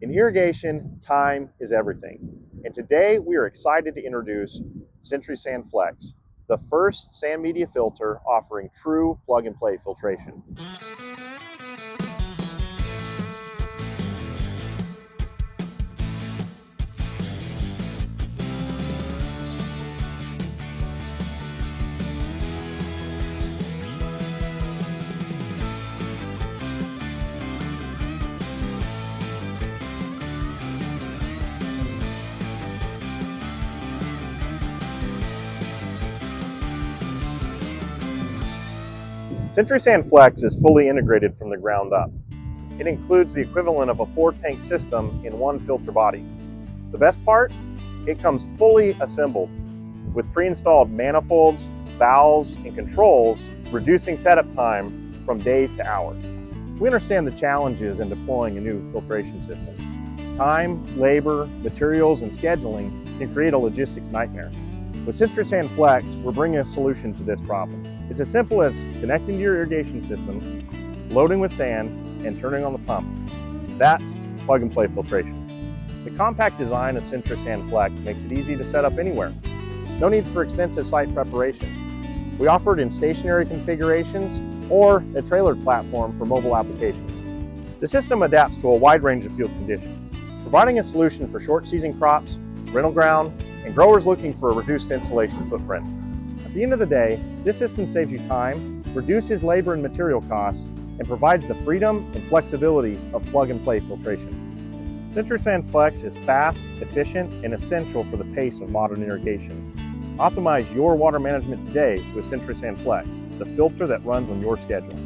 In irrigation, time is everything. And today we are excited to introduce SentrySand Flex, the first sand media filter offering true plug-and-play filtration. SentrySand Flex is fully integrated from the ground up. It includes the equivalent of a 4-tank system in one filter body. The best part? It comes fully assembled with pre-installed manifolds, valves, and controls, reducing setup time from days to hours. We understand the challenges in deploying a new filtration system. Time, labor, materials, and scheduling can create a logistics nightmare. With SentrySand Flex, we're bringing a solution to this problem. It's as simple as connecting to your irrigation system, loading with sand, and turning on the pump. That's plug-and-play filtration. The compact design of SentrySand Flex makes it easy to set up anywhere. No need for extensive site preparation. We offer it in stationary configurations or a trailered platform for mobile applications. The system adapts to a wide range of field conditions, providing a solution for short-season crops, rental ground, and growers looking for a reduced installation footprint. At the end of the day, this system saves you time, reduces labor and material costs, and provides the freedom and flexibility of plug-and-play filtration. SentrySand Flex is fast, efficient, and essential for the pace of modern irrigation. Optimize your water management today with SentrySand Flex, the filter that runs on your schedule.